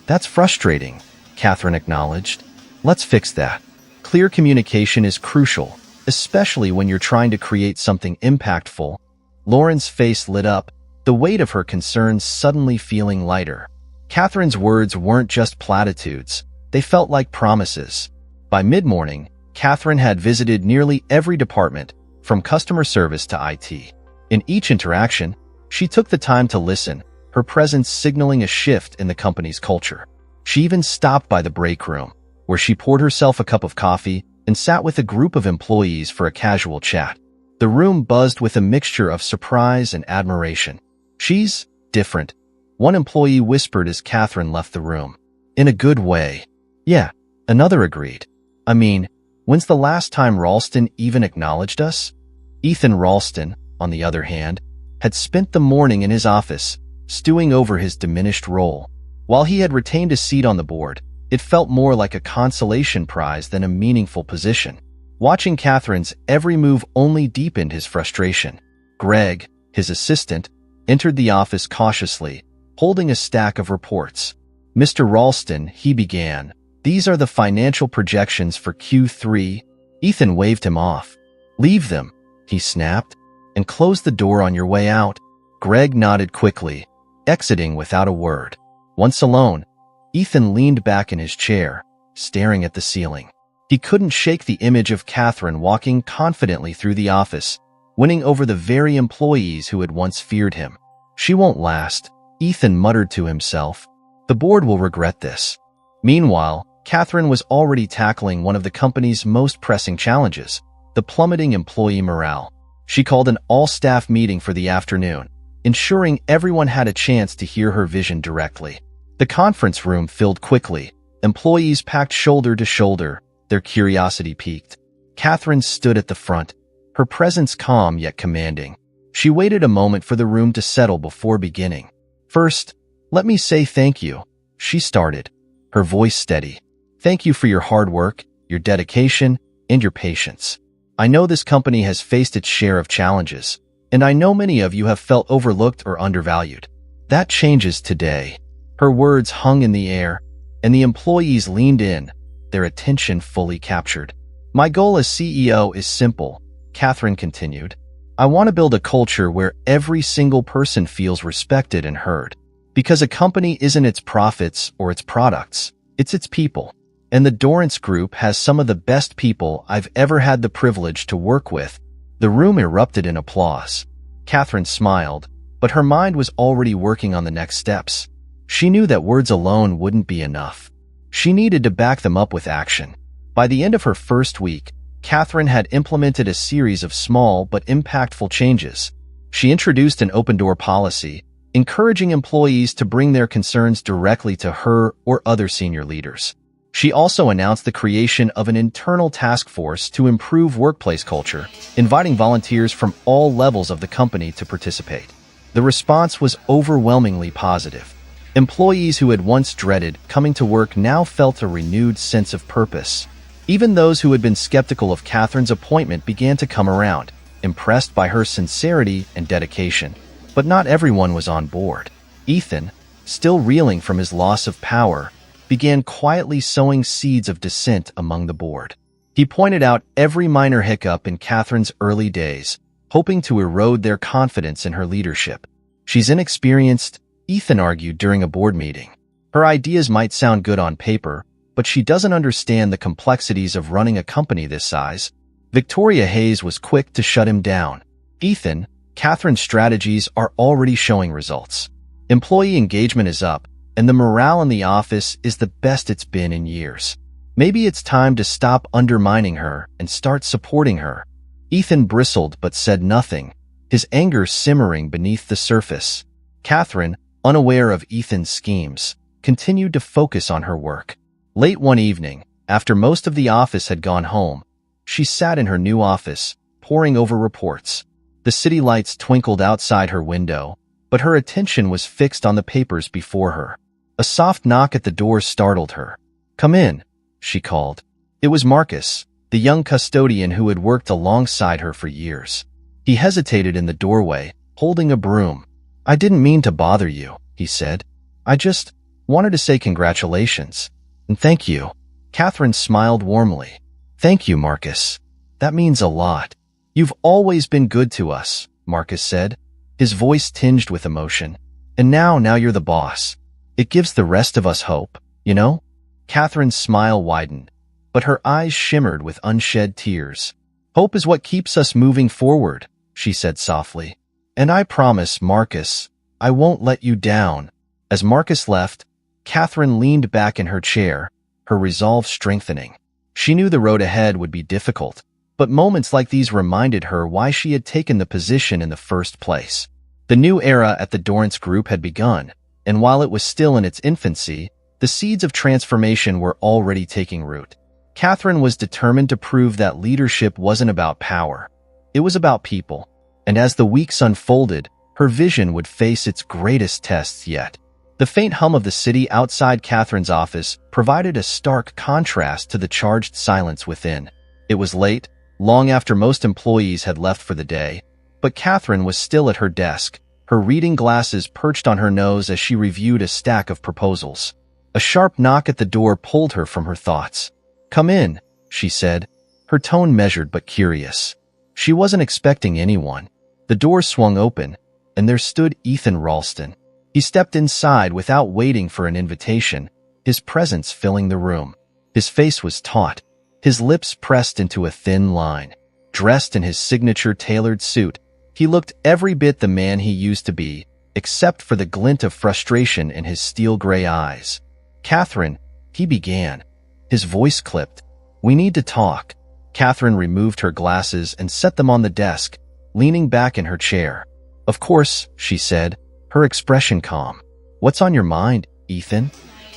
Speaker 1: That's frustrating," Catherine acknowledged. "Let's fix that. Clear communication is crucial, especially when you're trying to create something impactful." Lauren's face lit up, the weight of her concerns suddenly feeling lighter. Catherine's words weren't just platitudes, they felt like promises. By mid-morning, Catherine had visited nearly every department, from customer service to IT. In each interaction, she took the time to listen, her presence signaling a shift in the company's culture. She even stopped by the break room, where she poured herself a cup of coffee and sat with a group of employees for a casual chat. The room buzzed with a mixture of surprise and admiration. "She's different," one employee whispered as Catherine left the room. "In a good way." "Yeah," another agreed. "I mean, when's the last time Ralston even acknowledged us?" Ethan Ralston, on the other hand, had spent the morning in his office, stewing over his diminished role. While he had retained a seat on the board, it felt more like a consolation prize than a meaningful position. Watching Catherine's every move only deepened his frustration. Greg, his assistant, entered the office cautiously, holding a stack of reports. "Mr. Ralston," he began, "these are the financial projections for Q3. Ethan waved him off. "Leave them," he snapped, "and close the door on your way out." Greg nodded quickly, exiting without a word. Once alone, Ethan leaned back in his chair, staring at the ceiling. He couldn't shake the image of Catherine walking confidently through the office, winning over the very employees who had once feared him. "She won't last," Ethan muttered to himself. "The board will regret this." Meanwhile, Catherine was already tackling one of the company's most pressing challenges, the plummeting employee morale. She called an all-staff meeting for the afternoon, ensuring everyone had a chance to hear her vision directly. The conference room filled quickly. Employees packed shoulder to shoulder, their curiosity piqued. Catherine stood at the front, her presence calm yet commanding. She waited a moment for the room to settle before beginning. "First, let me say thank you," she started, her voice steady. "Thank you for your hard work, your dedication, and your patience. I know this company has faced its share of challenges, and I know many of you have felt overlooked or undervalued. That changes today." Her words hung in the air, and the employees leaned in, their attention fully captured. "My goal as CEO is simple," Catherine continued. "I want to build a culture where every single person feels respected and heard. Because a company isn't its profits or its products, it's its people. And the Dorrance Group has some of the best people I've ever had the privilege to work with." The room erupted in applause. Catherine smiled, but her mind was already working on the next steps. She knew that words alone wouldn't be enough. She needed to back them up with action. By the end of her first week, Catherine had implemented a series of small but impactful changes. She introduced an open-door policy, encouraging employees to bring their concerns directly to her or other senior leaders. She also announced the creation of an internal task force to improve workplace culture, inviting volunteers from all levels of the company to participate. The response was overwhelmingly positive. Employees who had once dreaded coming to work now felt a renewed sense of purpose. Even those who had been skeptical of Catherine's appointment began to come around, impressed by her sincerity and dedication. But not everyone was on board. Ethan, still reeling from his loss of power, began quietly sowing seeds of dissent among the board. He pointed out every minor hiccup in Catherine's early days, hoping to erode their confidence in her leadership. "She's inexperienced," Ethan argued during a board meeting. "Her ideas might sound good on paper, but she doesn't understand the complexities of running a company this size." Victoria Hayes was quick to shut him down. "Ethan, Catherine's strategies are already showing results. Employee engagement is up, and the morale in the office is the best it's been in years. Maybe it's time to stop undermining her and start supporting her." Ethan bristled but said nothing, his anger simmering beneath the surface. Catherine, unaware of Ethan's schemes, continued to focus on her work. Late one evening, after most of the office had gone home, she sat in her new office, poring over reports. The city lights twinkled outside her window, but her attention was fixed on the papers before her. A soft knock at the door startled her. "Come in," she called. It was Marcus, the young custodian who had worked alongside her for years. He hesitated in the doorway, holding a broom. "I didn't mean to bother you," he said. "I just wanted to say congratulations. And thank you." Catherine smiled warmly. "Thank you, Marcus. That means a lot." "You've always been good to us," Marcus said, his voice tinged with emotion. "And now you're the boss. It gives the rest of us hope, you know?" Catherine's smile widened, but her eyes shimmered with unshed tears. "Hope is what keeps us moving forward," she said softly. "And I promise, Marcus, I won't let you down." As Marcus left, Catherine leaned back in her chair, her resolve strengthening. She knew the road ahead would be difficult, but moments like these reminded her why she had taken the position in the first place. The new era at the Dorrance Group had begun, and while it was still in its infancy, the seeds of transformation were already taking root. Catherine was determined to prove that leadership wasn't about power. It was about people. And as the weeks unfolded, her vision would face its greatest tests yet. The faint hum of the city outside Catherine's office provided a stark contrast to the charged silence within. It was late, long after most employees had left for the day, but Catherine was still at her desk, her reading glasses perched on her nose as she reviewed a stack of proposals. A sharp knock at the door pulled her from her thoughts. "Come in," she said, her tone measured but curious. She wasn't expecting anyone. The door swung open, and there stood Ethan Ralston. He stepped inside without waiting for an invitation, his presence filling the room. His face was taut, his lips pressed into a thin line. Dressed in his signature tailored suit, he looked every bit the man he used to be, except for the glint of frustration in his steel-gray eyes. "Catherine," he began. His voice clipped. "We need to talk." Catherine removed her glasses and set them on the desk, leaning back in her chair. "Of course," she said, her expression calm. "What's on your mind, Ethan?"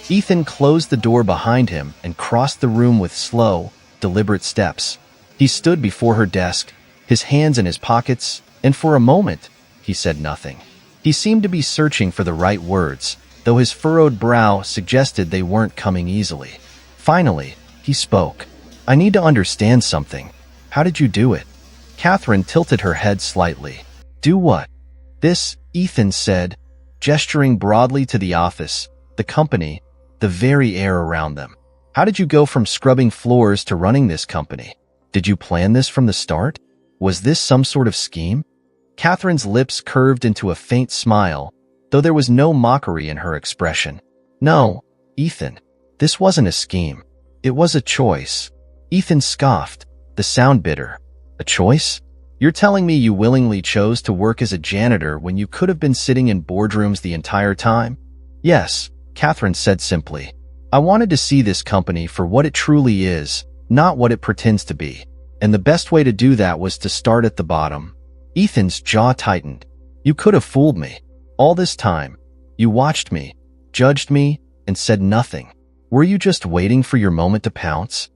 Speaker 1: Ethan closed the door behind him and crossed the room with slow, deliberate steps. He stood before her desk, his hands in his pockets, and for a moment, he said nothing. He seemed to be searching for the right words, though his furrowed brow suggested they weren't coming easily. Finally, he spoke. "I need to understand something. How did you do it?" Catherine tilted her head slightly. "Do what?" "This," Ethan said, gesturing broadly to the office, the company, the very air around them. "How did you go from scrubbing floors to running this company? Did you plan this from the start? Was this some sort of scheme?" Catherine's lips curved into a faint smile, though there was no mockery in her expression. "No, Ethan, this wasn't a scheme. It was a choice." Ethan scoffed, the sound bitter. "A choice? You're telling me you willingly chose to work as a janitor when you could have been sitting in boardrooms the entire time?" "Yes," Catherine said simply. "I wanted to see this company for what it truly is, not what it pretends to be. And the best way to do that was to start at the bottom." Ethan's jaw tightened. "You could have fooled me. All this time, you watched me, judged me, and said nothing. Were you just waiting for your moment to pounce?"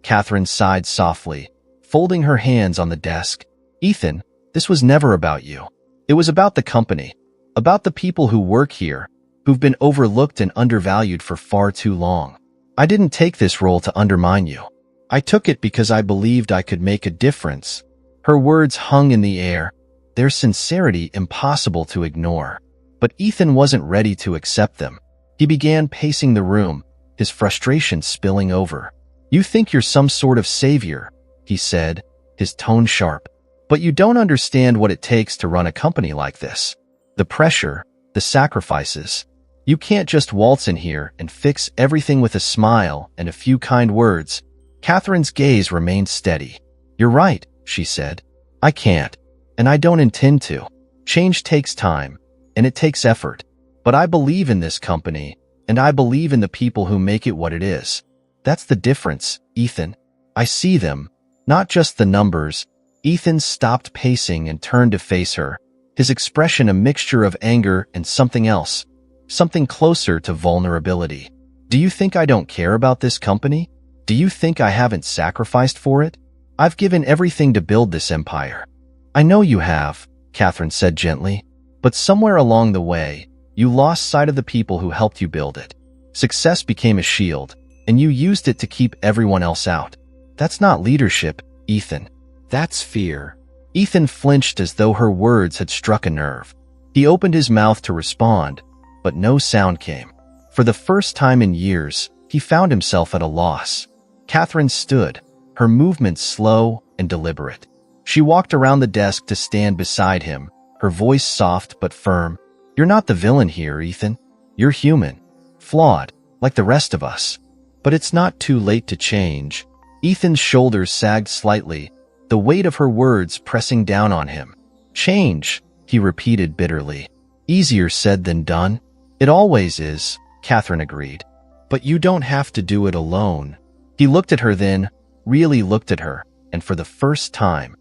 Speaker 1: Catherine sighed softly, folding her hands on the desk. "Ethan, this was never about you. It was about the company, about the people who work here, who've been overlooked and undervalued for far too long. I didn't take this role to undermine you. I took it because I believed I could make a difference." Her words hung in the air, their sincerity impossible to ignore. But Ethan wasn't ready to accept them. He began pacing the room, his frustration spilling over. "You think you're some sort of savior," he said, his tone sharp. "But you don't understand what it takes to run a company like this. The pressure, the sacrifices. You can't just waltz in here and fix everything with a smile and a few kind words." Catherine's gaze remained steady. "You're right," she said. "I can't, and I don't intend to. Change takes time, and it takes effort. But I believe in this company, and I believe in the people who make it what it is. That's the difference, Ethan. I see them, not just the numbers." Ethan stopped pacing and turned to face her, his expression a mixture of anger and something else, something closer to vulnerability. "Do you think I don't care about this company? Do you think I haven't sacrificed for it? I've given everything to build this empire." "I know you have," Catherine said gently, "but somewhere along the way, you lost sight of the people who helped you build it. Success became a shield, and you used it to keep everyone else out. That's not leadership, Ethan. That's fear." Ethan flinched as though her words had struck a nerve. He opened his mouth to respond, but no sound came. For the first time in years, he found himself at a loss. Catherine stood, her movements slow and deliberate. She walked around the desk to stand beside him, her voice soft but firm. "You're not the villain here, Ethan. You're human, flawed, like the rest of us. But it's not too late to change." Ethan's shoulders sagged slightly, the weight of her words pressing down on him. "Change," he repeated bitterly. "Easier said than done." "It always is," Catherine agreed. "But you don't have to do it alone." He looked at her then, really looked at her, and for the first time,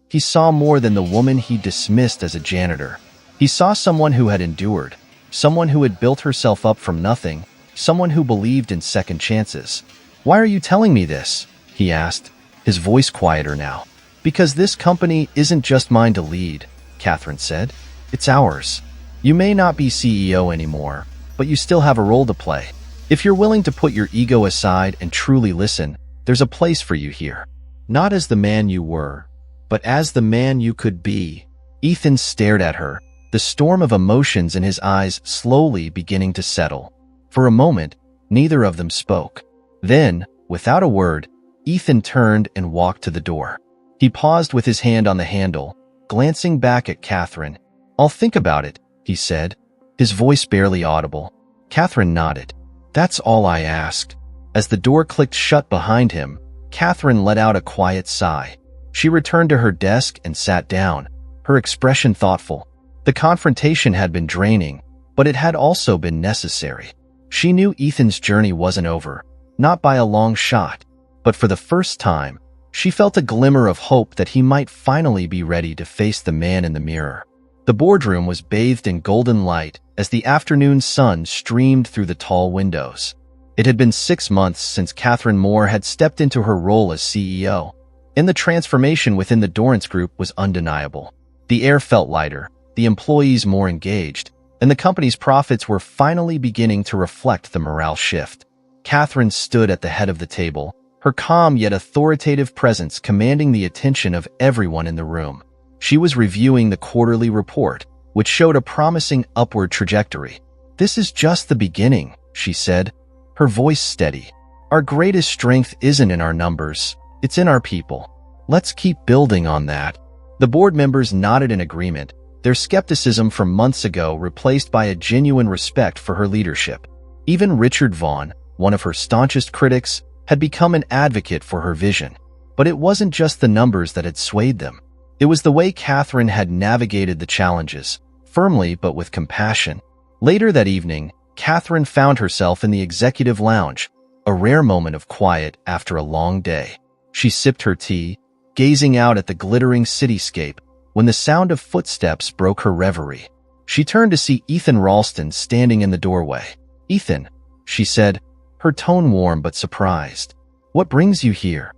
Speaker 1: he saw more than the woman he dismissed as a janitor. He saw someone who had endured, someone who had built herself up from nothing, someone who believed in second chances. "Why are you telling me this?" he asked, his voice quieter now. "Because this company isn't just mine to lead," Catherine said. "It's ours. You may not be CEO anymore, but you still have a role to play. If you're willing to put your ego aside and truly listen, there's a place for you here. Not as the man you were, but as the man you could be." Ethan stared at her, the storm of emotions in his eyes slowly beginning to settle. For a moment, neither of them spoke. Then, without a word, Ethan turned and walked to the door. He paused with his hand on the handle, glancing back at Catherine. "I'll think about it," he said, his voice barely audible. Catherine nodded. "That's all I asked." As the door clicked shut behind him, Catherine let out a quiet sigh. She returned to her desk and sat down, her expression thoughtful. The confrontation had been draining, but it had also been necessary. She knew Ethan's journey wasn't over, not by a long shot, but for the first time, She felt a glimmer of hope that he might finally be ready to face the man in the mirror. The boardroom was bathed in golden light as the afternoon sun streamed through the tall windows. It had been 6 months since Catherine Moore had stepped into her role as CEO, and the transformation within the Dorrance Group was undeniable. The air felt lighter, the employees more engaged, and the company's profits were finally beginning to reflect the morale shift. Catherine stood at the head of the table, her calm yet authoritative presence commanding the attention of everyone in the room. She was reviewing the quarterly report, which showed a promising upward trajectory. "This is just the beginning," she said, her voice steady. "Our greatest strength isn't in our numbers, it's in our people. Let's keep building on that." The board members nodded in agreement, their skepticism from months ago replaced by a genuine respect for her leadership. Even Richard Vaughn, one of her staunchest critics, had become an advocate for her vision. But it wasn't just the numbers that had swayed them. It was the way Catherine had navigated the challenges, firmly but with compassion. Later that evening, Catherine found herself in the executive lounge, a rare moment of quiet after a long day. She sipped her tea, gazing out at the glittering cityscape, when the sound of footsteps broke her reverie. She turned to see Ethan Ralston standing in the doorway. "Ethan," she said, her tone warm but surprised. "What brings you here?"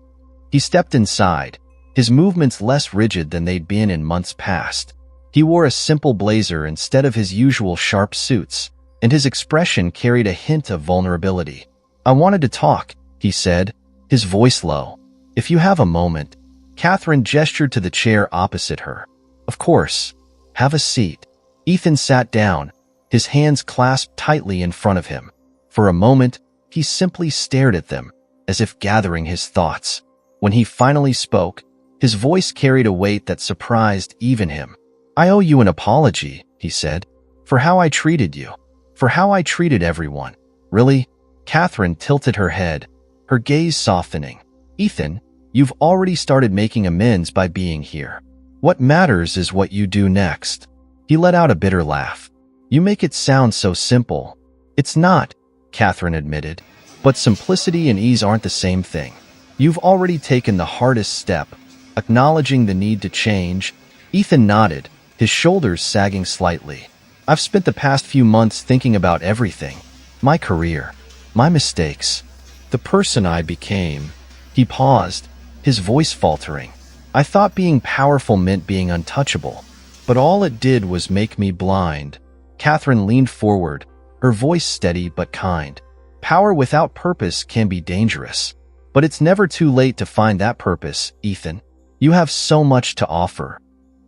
Speaker 1: He stepped inside, his movements less rigid than they'd been in months past. He wore a simple blazer instead of his usual sharp suits, and his expression carried a hint of vulnerability. "I wanted to talk," he said, his voice low. "If you have a moment." Catherine gestured to the chair opposite her. "Of course. Have a seat." Ethan sat down, his hands clasped tightly in front of him. For a moment, he simply stared at them, as if gathering his thoughts. When he finally spoke, his voice carried a weight that surprised even him. "I owe you an apology," he said, "for how I treated you, for how I treated everyone." "Really?" Catherine tilted her head, her gaze softening. "Ethan, you've already started making amends by being here. What matters is what you do next." He let out a bitter laugh. "You make it sound so simple." "It's not," Catherine admitted, "but simplicity and ease aren't the same thing. You've already taken the hardest step, acknowledging the need to change." Ethan nodded, his shoulders sagging slightly. "I've spent the past few months thinking about everything. My career, my mistakes, the person I became." He paused, his voice faltering. "I thought being powerful meant being untouchable, but all it did was make me blind." Catherine leaned forward, her voice steady but kind. "Power without purpose can be dangerous. But it's never too late to find that purpose, Ethan. You have so much to offer.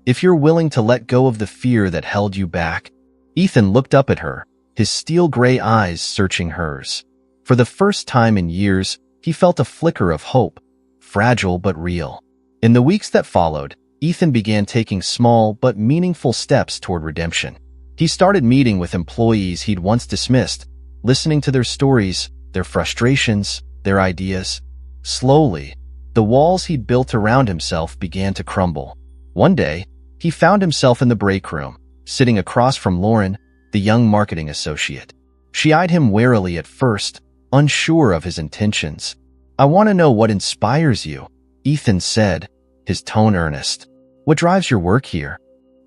Speaker 1: If you're willing to let go of the fear that held you back." Ethan looked up at her, his steel gray eyes searching hers. For the first time in years, he felt a flicker of hope, fragile but real. In the weeks that followed, Ethan began taking small but meaningful steps toward redemption. He started meeting with employees he'd once dismissed, listening to their stories, their frustrations, their ideas. Slowly, the walls he'd built around himself began to crumble. One day, he found himself in the break room, sitting across from Lauren, the young marketing associate. She eyed him warily at first, unsure of his intentions. "I want to know what inspires you," Ethan said, his tone earnest. "What drives your work here?"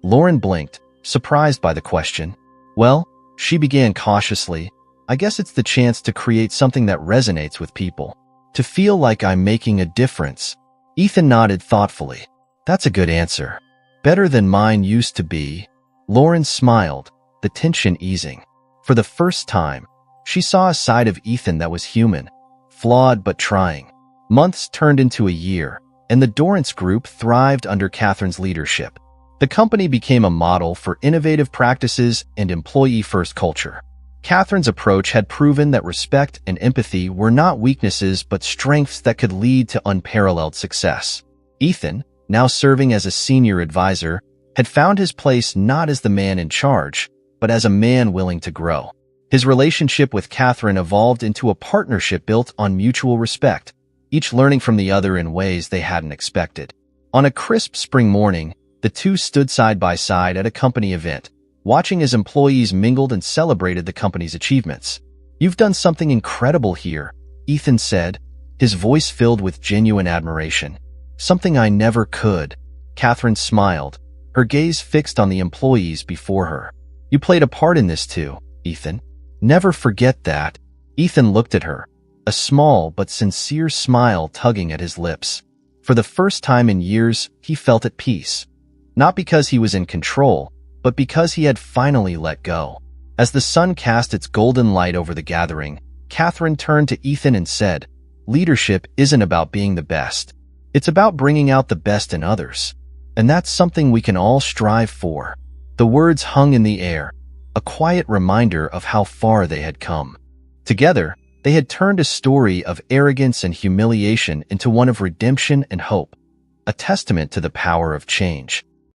Speaker 1: Lauren blinked, surprised by the question. "Well," she began cautiously, "I guess it's the chance to create something that resonates with people. To feel like I'm making a difference." Ethan nodded thoughtfully. "That's a good answer. Better than mine used to be." Lauren smiled, the tension easing. For the first time, she saw a side of Ethan that was human, flawed but trying. Months turned into a year, and the Dorrance Group thrived under Catherine's leadership. The company became a model for innovative practices and employee-first culture. Catherine's approach had proven that respect and empathy were not weaknesses but strengths that could lead to unparalleled success. Ethan, now serving as a senior advisor, had found his place not as the man in charge, but as a man willing to grow. His relationship with Catherine evolved into a partnership built on mutual respect, each learning from the other in ways they hadn't expected. On a crisp spring morning, the two stood side by side at a company event, watching as employees mingled and celebrated the company's achievements. "You've done something incredible here," Ethan said, his voice filled with genuine admiration. Something I never could. Catherine smiled, her gaze fixed on the employees before her. You played a part in this too, Ethan. Never forget that. Ethan looked at her, a small but sincere smile tugging at his lips. For the first time in years, he felt at peace. Not because he was in control, but because he had finally let go. As the sun cast its golden light over the gathering, Catherine turned to Ethan and said, "Leadership isn't about being the best. It's about bringing out the best in others. And that's something we can all strive for." The words hung in the air, a quiet reminder of how far they had come. Together, they had turned a story of arrogance and humiliation into one of redemption and hope, a testament to the power of change.